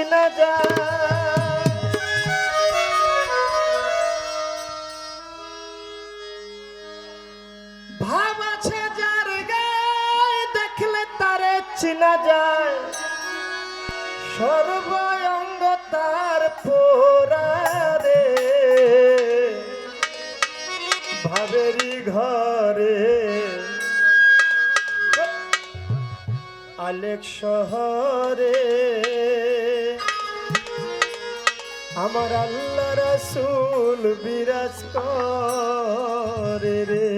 চিনা যায়। ভাব আছে যার গায়ে দেখলে তারে চিনা যায়, সর্বঙ্গ তার পোড়ারে ভাবেরি ঘরে আলেক শহরে আমার আল্লাহ রাসূল বিরাজ করে রে।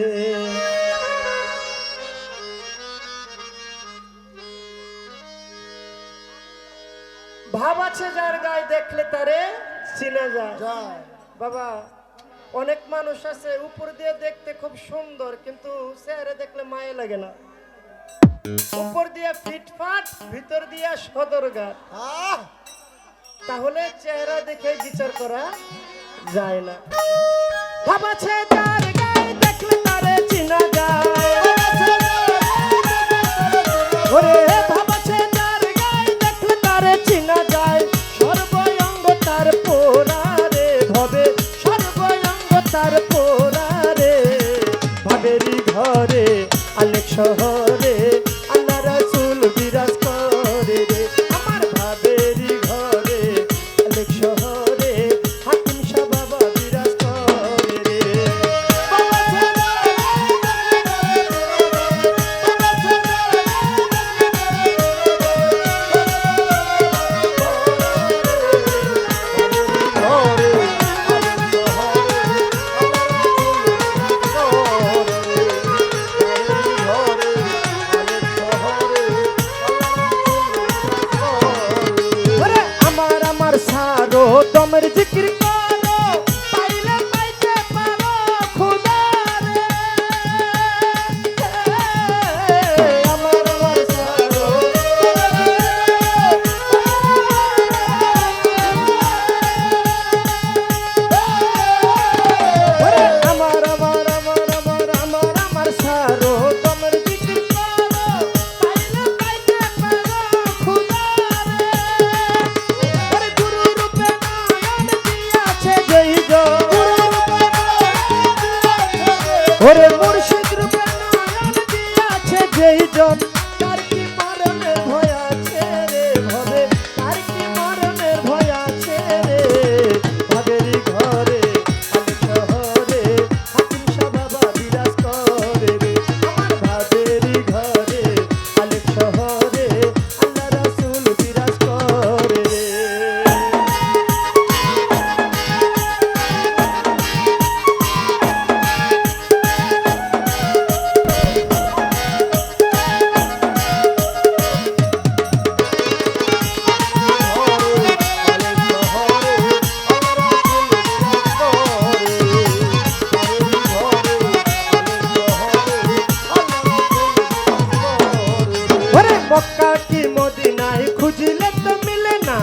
ভাব আছে যার গায়ে দেখলে তারে চিনা যায়। বাবা অনেক মানুষ আছে উপর দিয়ে দেখতে খুব সুন্দর, কিন্তু চেহারা দেখলে মায়া লাগে না। উপর দিয়ে ফিটফাট, ভিতর দিয়ে সদরঘাট, তাহলে চেহারা দেখে বিচার করা যায় না। ভাব আছে যার গায়ে দেখলে তারে চিনা যায়, ওরে ভাব আছে যার গায়ে দেখলে তারে চিনা যায়, সর্বঙ্গ তার পোড়ারে ভবে, সর্বঙ্গ তার পোড়ারে ভাবেরি ঘরে আলেক শহরে আল্লাহ রাসূল বিরাজ করে রে। আমার ভাবেরি ঘরে আলেক শহরে হাকিম শাহ বাবা বিরাজ করে রে। দমের জিকির করো পাইলে পাইতে পারো খোদা রে। আমার আমার সারো আমার আমার আমার আমার আমার আমার সারো দমের জিকির করো পাইলে পাইতে পারো খোদা রে। ওরে গুরু রূপে ওরে মুর্শিদ রূপে নয়ন দিয়াছে যেই জন, তার কি মরণের ভয় আছে রে ভবে, তার কি মরণের ভয় আছে রে। ভাবেরি ঘরে আলেক শহরে হাকিম শাহ বাবা বিরাজ করে রে। আমার ভাবেরি ঘরে আলেক শহরে আল্লাহ রাসূল বিরাজ করে রে। মক্কা কি মদিনায় খুঁজলে তো মিলে না,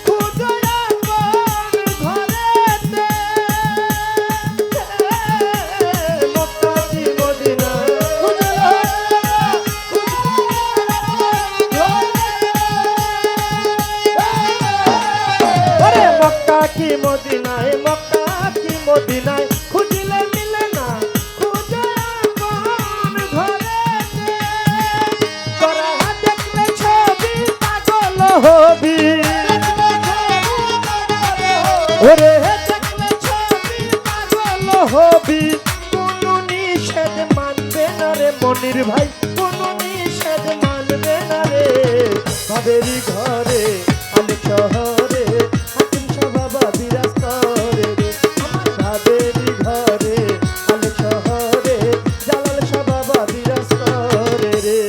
খুঁজো আপন ঘরেতে। মক্কা কি মদিনায় ওরে মক্কা কি মদিনায়, মক্কা কি মদিনায় খুঁজলে মিলে না, খুঁজো আপন ঘরেতে। তোরা দেখলে ছবি পাগল হবি, ওরে দেখলে ছবি পাগল হবি। কোনো নিষেধ মানবে না রে মনির ভাই, কোনো নিষেধ মানবে না রে। ভাবেরি ঘরে আলেক শহরে হাকিম শাহ বাবা বিরাজ করে রে। আমার ভাবেরি ঘরে আলেক শহরে জালাল শাহ বাবা বিরাজ করে রে।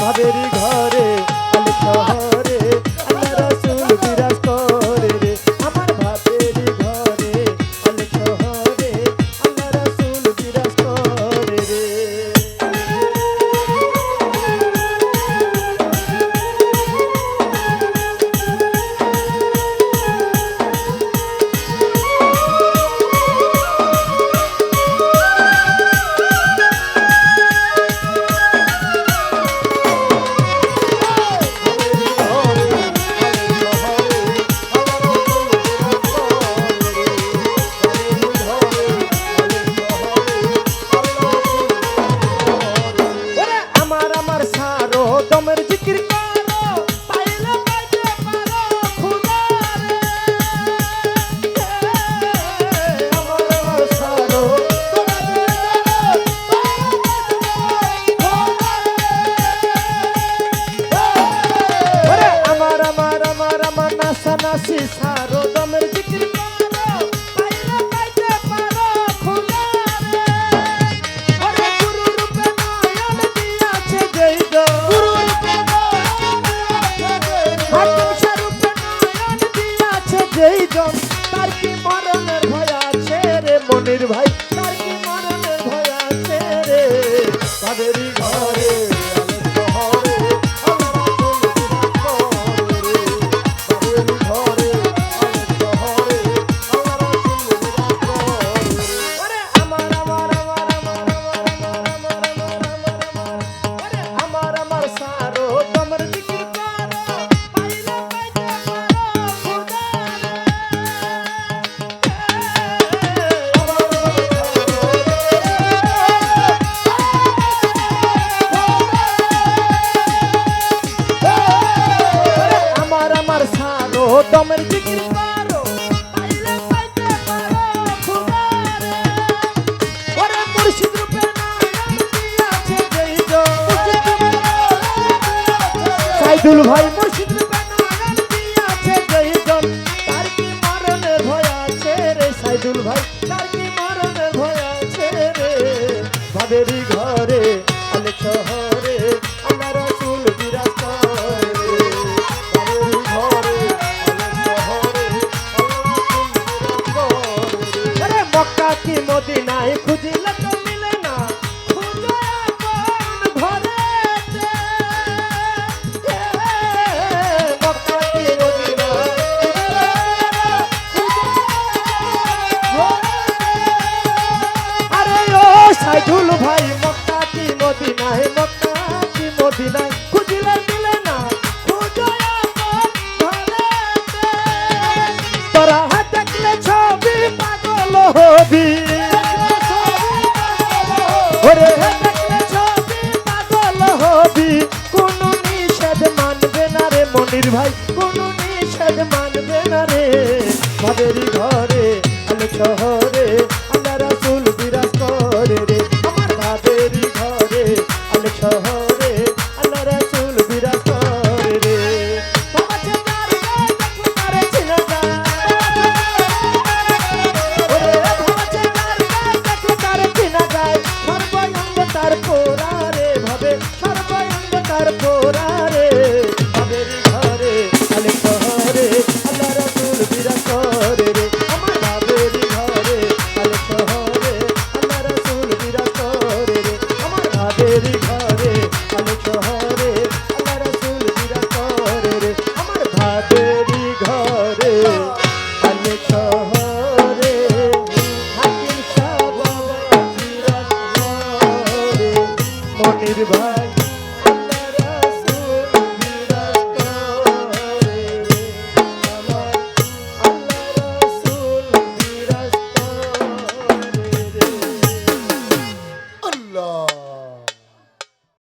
ভাবেরি ঘরে আলে শহরে আল্লাহ রাসূল বিরাজ করে রে আমার ভাবেরি ঘরে আলে শহরে আল্লাহ রাসূল বিরাজ করে রে দমের জিকির করো পাইলে পাইতে পারো খোদা রে আমার সারো ওরে আমার নাসা নাসি সারো দমের জিকির করো পাইলে পাইতে পারো খোদা রে ওরে গুরু রূপে নয়ন দিয়াছে যেই গো যেইজন তার কি মরণের ভয় আছে রে মনির ভাই তার কি মরণের ভয় আছে রে ভাবেরি ঘরে আমার সারো তোমার জিকির করো পাইলে পাইতে পারো খোদা আমার সারো তোমার জিকির করো পাইলে পাইতে পারো খোদা রে ওরে মুর্শিদ রূপে নয়ন দিয়াছে যেই গো সাইদুল ভাই মুর্শিদ রূপে নয়ন দিয়াছে যেইজন তার কি মরণের ভয় আছে রে সাইদুল ভাই তার কি মরণের ভয় আছে রে ভাবেরি ঘরে আলে শহরে আল্লাহ রাসূল বিরাজ করে রে ভাবেরি ঘরে আলে শহরে আল্লাহ রাসূল বিরাজ করে রে আরে মক্কা কি মদিনায় খুঁজিলে তো মিলে না খুঁজে আপন ঘরেতে মক্কা কি মদিনায় আরে ও সাইদুল ভাই মক্কা কি মদিনায় খুঁজিলে মিলে না খুঁজে আপন ঘরেতে তোরা দেখলে ছবি পাগল হবি ওরে দেখলে ছবি পাগল হবি কোনো নিষেধ মানবে না রে মনির ভাই কোনো নিষেধ মানবে না রে ভাবেরি ঘরে আলে শহরে আল্লাহ রাসূল বিরাজ করে রে আমার ভাবেরি ঘরে আলে শহরে আল্লাহ রাসূল বিরাজ করে রে বাবাছে যার দেখো তারে চিনা যায় ওরে বাবাছে যার দেখো তারে চিনা যায় সর্বঙ্গ তার পোরা রে ভাবে সর্বঙ্গ তার পোরা